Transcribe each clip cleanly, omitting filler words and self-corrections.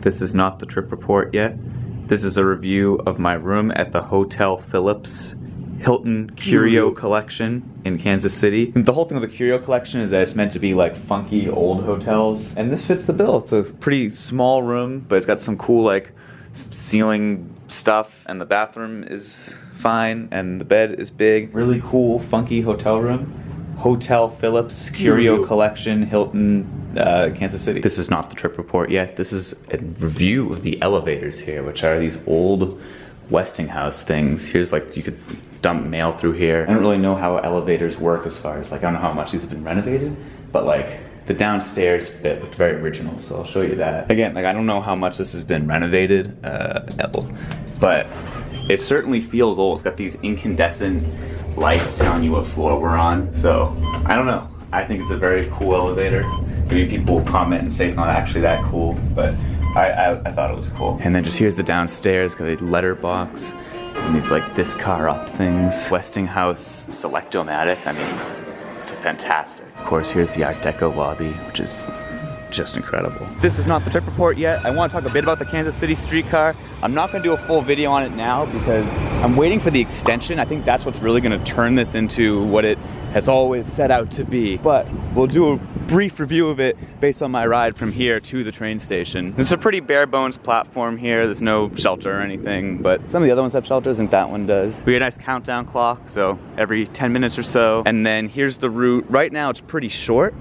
This is not the trip report yet. This is a review of my room at the Hotel Phillips Hilton Curio Collection in Kansas City. The whole thing of the Curio Collection is that it's meant to be like funky old hotels, and this fits the bill. It's a pretty small room, but it's got some cool like ceiling stuff, and the bathroom is fine, and the bed is big. Really cool, funky hotel room. Hotel Phillips Curio Collection, Hilton, Kansas City. This is not the trip report yet. This is a review of the elevators here, which are these old Westinghouse things. Here's like, you could dump mail through here. I don't really know how elevators work as far as like, I don't know how much these have been renovated, but like the downstairs bit looked very original, so I'll show you that. Again, like I don't know how much this has been renovated, but it certainly feels old. It's got these incandescent lights telling you what floor we're on, so I don't know. I think it's a very cool elevator. Maybe people will comment and say it's not actually that cool, but I thought it was cool. And then just here's the downstairs, got a letter box and these like this car up things. Westinghouse Selectomatic, I mean, it's fantastic. Of course, here's the Art Deco lobby, which is just incredible. This is not the trip report yet. I want to talk a bit about the Kansas City streetcar. I'm not going to do a full video on it now because I'm waiting for the extension. I think that's what's really going to turn this into what it has always set out to be. But we'll do a brief review of it based on my ride from here to the train station. It's a pretty bare bones platform here. There's no shelter or anything, but some of the other ones have shelters and that one does. We got a nice countdown clock, so every 10 minutes or so. And then here's the route. Right now it's pretty short,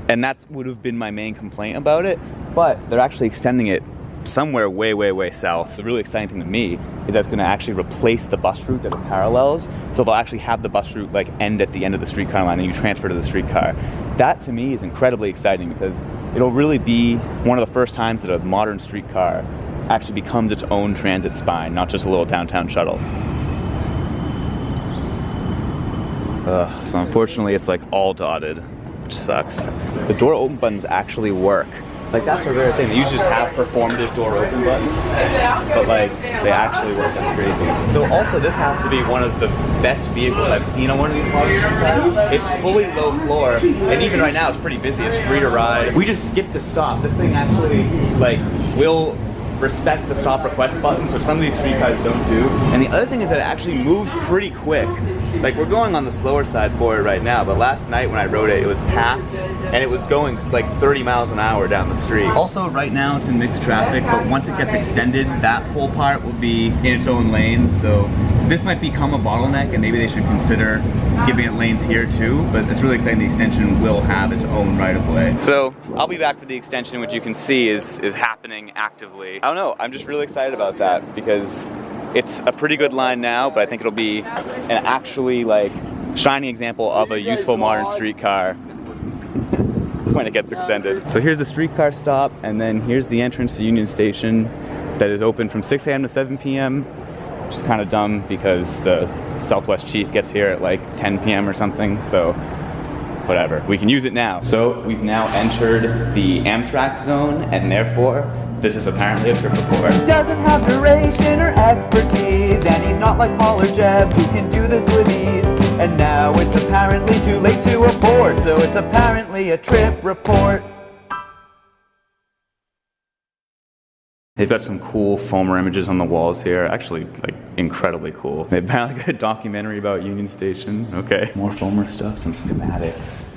and that would have been my main complaint about it, but they're actually extending it somewhere way south. The really exciting thing to me is that it's going to actually replace the bus route that it parallels. So they'll actually have the bus route like end at the end of the streetcar line and you transfer to the streetcar. That to me is incredibly exciting because it'll really be one of the first times that a modern streetcar actually becomes its own transit spine, not just a little downtown shuttle. So unfortunately it's like all dotted, which sucks. The door open buttons actually work. Like that's a rare thing. They usually just have performative door open buttons, but like they actually work. That's crazy. So also this has to be one of the best vehicles I've seen on one of these modern streetcars. It's fully low floor, and even right now it's pretty busy. It's free to ride. We just skipped a stop. This thing actually like will respect the stop request buttons, which some of these streetcars don't do. And the other thing is that it actually moves pretty quick. Like we're going on the slower side for it right now, but last night when I rode it, it was packed and it was going like 30 miles an hour down the street. Also right now it's in mixed traffic, but once it gets extended, that whole part will be in its own lanes. So this might become a bottleneck and maybe they should consider giving it lanes here too, but it's really exciting the extension will have its own right of way. So I'll be back for the extension, which you can see is happening actively. I don't know, I'm just really excited about that because it's a pretty good line now, but I think it'll be an actually like shining example of a useful modern streetcar when it gets extended. So here's the streetcar stop, and then here's the entrance to Union Station that is open from 6 a.m. to 7 p.m. which is kind of dumb because the Southwest Chief gets here at like 10 p.m. or something, so whatever. We can use it now. So we've now entered the Amtrak zone, and therefore this is apparently a trip report. He doesn't have duration or expertise, and he's not like Paul or Jeb who can do this with ease. And now it's apparently too late to abort, so it's apparently a trip report. They've got some cool Foamer images on the walls here. Actually, like, incredibly cool. They apparently got a documentary about Union Station. Okay. More Foamer stuff, some schematics,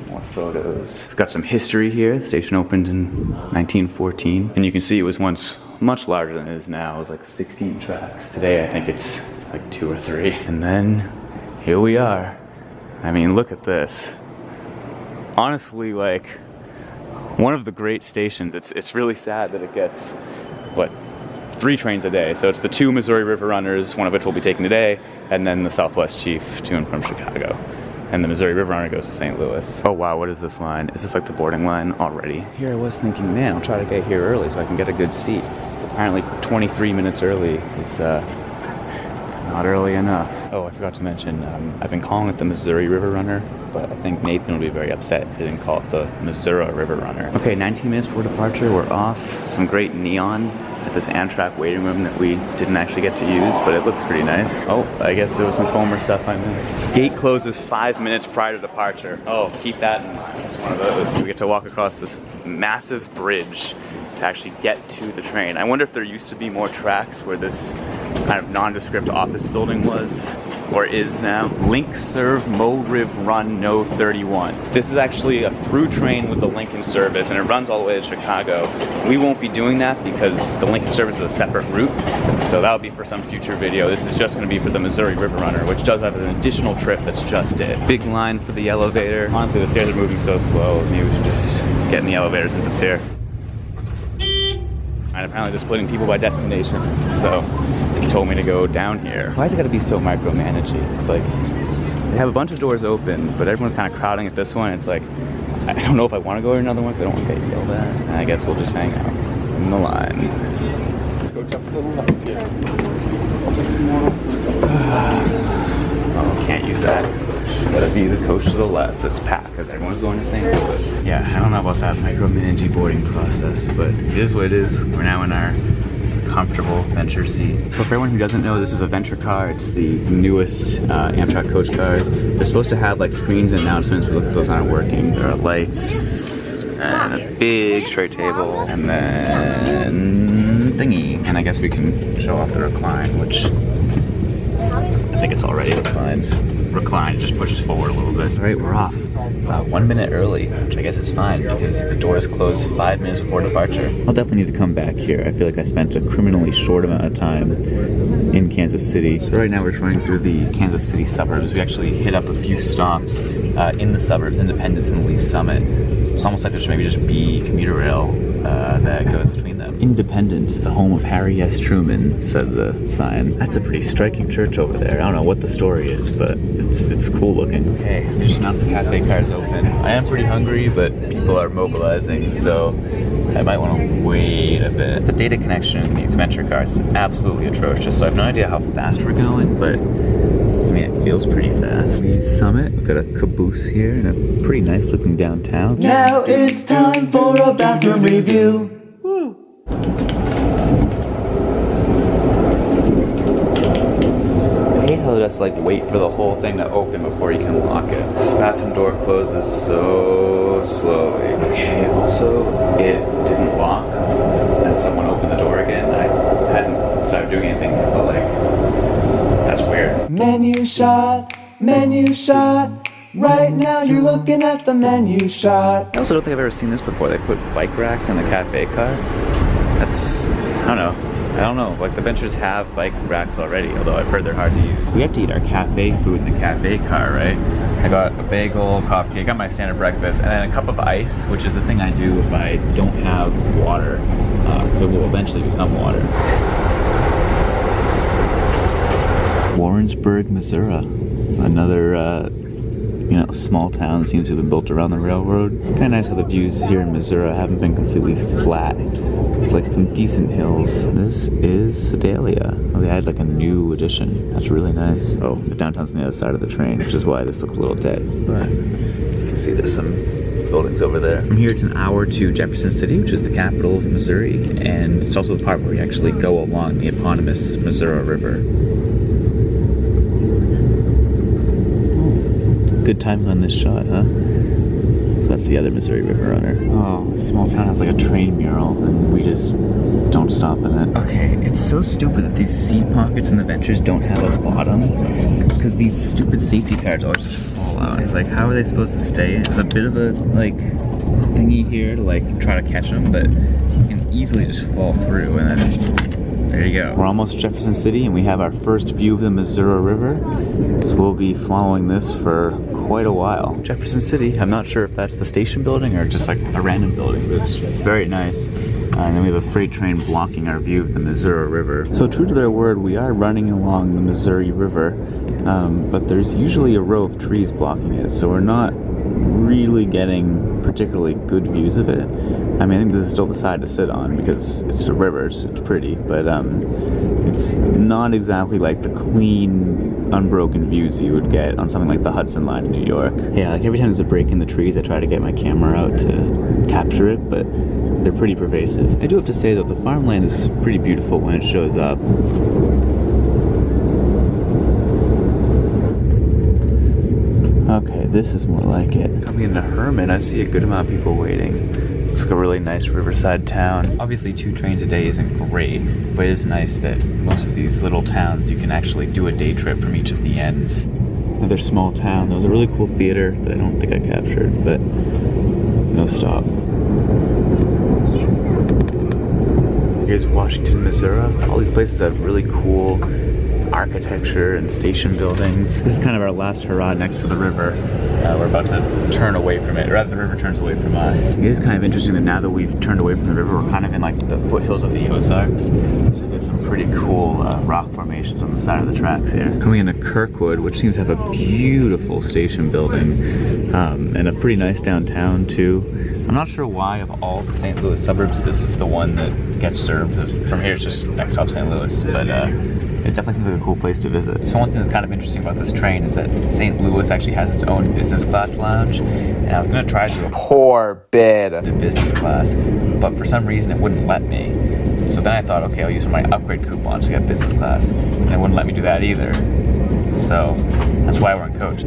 more photos. We've got some history here. The station opened in 1914. And you can see it was once much larger than it is now. It was like 16 tracks. Today, I think it's like 2 or 3. And then, here we are. I mean, look at this. Honestly, like, one of the great stations. It's really sad that it gets, what, 3 trains a day. So it's the 2 Missouri River Runners, one of which will be taken today, and then the Southwest Chief to and from Chicago. And the Missouri River Runner goes to St. Louis. Oh wow, what is this line? Is this like the boarding line already? Here I was thinking, man, I'll try to get here early so I can get a good seat. Apparently 23 minutes early is not early enough. Oh, I forgot to mention, I've been calling it the Missouri River Runner, but I think Nathan will be very upset if they didn't call it the mizzurah River Runner. Okay, 19 minutes before departure, we're off. Some great neon at this Amtrak waiting room that we didn't actually get to use, but it looks pretty nice. Oh, I guess there was some Foamer stuff I missed. Gate closes 5 minutes prior to departure. Oh, keep that in mind. It's one of those. We get to walk across this massive bridge to actually get to the train. I wonder if there used to be more tracks where this kind of nondescript office building was, or is now. Link Serve Mo Riv Run No 31. This is actually a through train with the Lincoln service, and it runs all the way to Chicago. We won't be doing that because the Lincoln service is a separate route, so that'll be for some future video. This is just going to be for the Missouri River Runner, which does have an additional trip. That's just it. Big line for the elevator. Honestly, the stairs are moving so slow. Maybe we should just get in the elevator since it's here. And apparently they're splitting people by destination, so he told me to go down here. Why is it gotta be so micromanaging? It's like, they have a bunch of doors open, but everyone's kind of crowding at this one. It's like, I don't know if I want to go to another one, because I don't want to get yelled at. And I guess we'll just hang out in the line. Go jump to the left here. Oh, can't use that. Gotta be the coach to the left. It's packed because everyone's going to St. Louis. Yeah, I don't know about that micromanaging boarding process, but it is what it is. We're now in our comfortable Venture seat. So for everyone who doesn't know, this is a Venture car. It's the newest Amtrak coach cars. They're supposed to have like screens and announcements, but look, those aren't working. There are lights and a big tray table, and then thingy. And I guess we can show off the recline, which I think it's already reclined. Recline just pushes forward a little bit. All right, we're off. 1 minute early, which I guess is fine because the doors close 5 minutes before departure. I'll definitely need to come back here. I feel like I spent a criminally short amount of time in Kansas City. So right now we're running through the Kansas City suburbs. We actually hit up a few stops in the suburbs, Independence and Lee Summit. It's almost like there should maybe just be commuter rail that goes between them. Independence, the home of Harry S. Truman, said the sign. That's a pretty striking church over there. I don't know what the story is, but it's cool looking. Okay, we just announced the cafe car is open. I am pretty hungry, but people are mobilizing, so I might want to wait a bit. The data connection in these Venture cars is absolutely atrocious, so I have no idea how fast we're going, but I mean, it feels pretty fast. Summit, we've got a caboose here and a pretty nice looking downtown. Now it's time for a bathroom review. Woo! I hate how they just like wait for the whole thing to open before you can lock it. This bathroom door closes so slowly. Okay, also, it didn't lock. And someone opened the door again. I hadn't started doing anything, but like, that's weird. Menu shot, menu shot. Right now you're looking at the menu shot. I also don't think I've ever seen this before. They put bike racks in the cafe car. That's, I don't know. Like the Ventures have bike racks already, although I've heard they're hard to use. We have to eat our cafe food in the cafe car, right? I got a bagel, coffee cake, I got my standard breakfast, and then a cup of ice, which is the thing I do if I don't have water, because it will eventually become water. Warrensburg, Missouri. Another, small town that seems to have been built around the railroad. It's kind of nice how the views here in Missouri haven't been completely flat. It's like some decent hills. This is Sedalia. Oh, they had like a new addition. That's really nice. Oh, the downtown's on the other side of the train, which is why this looks a little dead. But you can see there's some buildings over there. From here, it's an hour to Jefferson City, which is the capital of Missouri, and it's also the part where you actually go along the eponymous Missouri River. Good timing on this shot, huh? So that's the other Missouri River Runner. Oh, this small town has like a train mural, and we just don't stop in it. Okay, it's so stupid that these seat pockets in the Ventures don't have a bottom, because these stupid safety cars always just fall out. It's like, how are they supposed to stay? There's a bit of a like thingy here to like try to catch them, but you can easily just fall through, and then there you go. We're almost Jefferson City, and we have our first view of the Missouri River. So we'll be following this for quite a while. Jefferson City, I'm not sure if that's the station building or just like a random building, but it's very nice. And then we have a freight train blocking our view of the Missouri River. So true to their word, we are running along the Missouri River, but there's usually a row of trees blocking it, so we're not really getting particularly good views of it. I mean, I think this is still the side to sit on because it's a river, it's pretty, but it's not exactly like the clean, unbroken views you would get on something like the Hudson Line in New York. Yeah, like every time there's a break in the trees, I try to get my camera out to capture it, but they're pretty pervasive. I do have to say, though, the farmland is pretty beautiful when it shows up. Okay, this is more like it. Coming into Herman, I see a good amount of people waiting. It's like a really nice riverside town. Obviously 2 trains a day isn't great, but it is nice that most of these little towns you can actually do a day trip from each of the ends. Another small town. There was a really cool theater that I don't think I captured, but no stop. Here's Washington, Mizzurah. All these places have really cool architecture and station buildings. This is kind of our last hurrah next to the river. We're about to turn away from it, or rather the river turns away from us. It is kind of interesting that now that we've turned away from the river, we're kind of in like the foothills of the Ozarks. So there's some pretty cool rock formations on the side of the tracks here. Coming into Kirkwood, which seems to have a beautiful station building and a pretty nice downtown too. I'm not sure why of all the St. Louis suburbs, this is the one that gets served. From here it's just next stop St. Louis, but it definitely seems like a cool place to visit. So one thing that's kind of interesting about this train is that St. Louis actually has its own business class lounge, and I was going to try to do a Poor bed. business class, but for some reason it wouldn't let me. So then I thought, okay, I'll use my upgrade coupon to get business class, and it wouldn't let me do that either. So that's why we're in coach.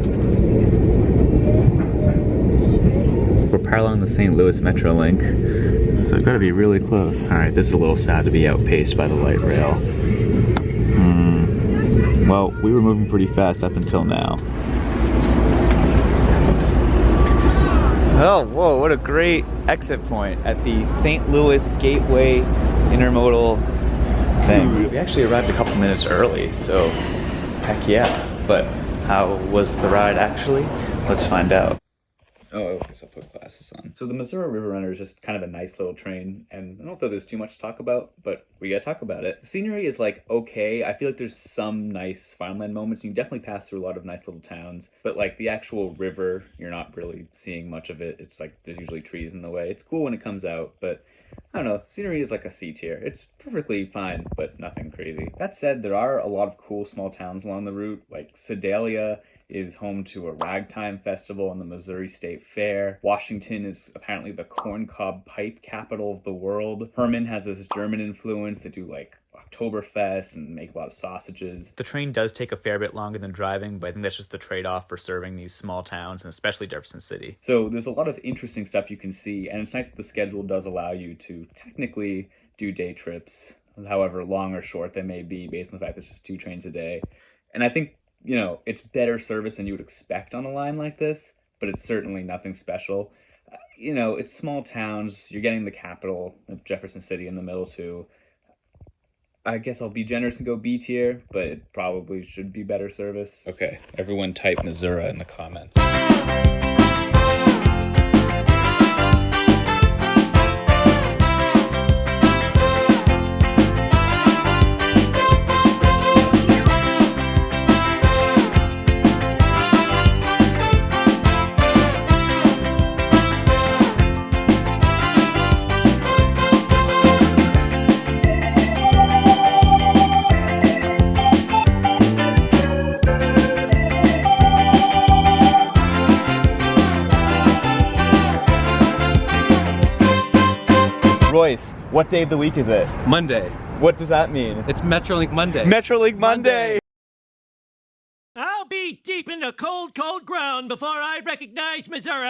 We're paralleling the St. Louis Metrolink, so we've got to be really close. All right, this is a little sad to be outpaced by the light rail. Well, we were moving pretty fast up until now. Oh, whoa, what a great exit point at the St. Louis Gateway Intermodal thing. We actually arrived a couple minutes early, so heck yeah. But how was the ride actually? Let's find out. Oh, I guess I'll put glasses on. So the Missouri River Runner is just kind of a nice little train, and I don't think there's too much to talk about, but we gotta talk about it. The scenery is like okay. I feel like there's some nice farmland moments. You can definitely pass through a lot of nice little towns, but like the actual river, you're not really seeing much of it. It's like there's usually trees in the way. It's cool when it comes out, but I don't know, scenery is like a C tier. It's perfectly fine, but nothing crazy. That said, there are a lot of cool small towns along the route, like Sedalia is home to a ragtime festival and the Missouri State Fair. Washington is apparently the corncob pipe capital of the world. Herman has this German influence. They do like Oktoberfest and make a lot of sausages. The train does take a fair bit longer than driving, but I think that's just the trade-off for serving these small towns, and especially Jefferson City. So there's a lot of interesting stuff you can see, and it's nice that the schedule does allow you to technically do day trips, however long or short they may be, based on the fact that it's just 2 trains a day. And I think, you know, it's better service than you would expect on a line like this, but it's certainly nothing special. You know, it's small towns. You're getting the capital of Jefferson City in the middle too. I guess I'll be generous and go B tier, but it probably should be better service. Okay, everyone type Mizzurah in the comments. Royce, what day of the week is it? Monday. What does that mean? It's Metrolink Monday. Metrolink Monday! I'll be deep in the cold, cold ground before I recognize Missouri.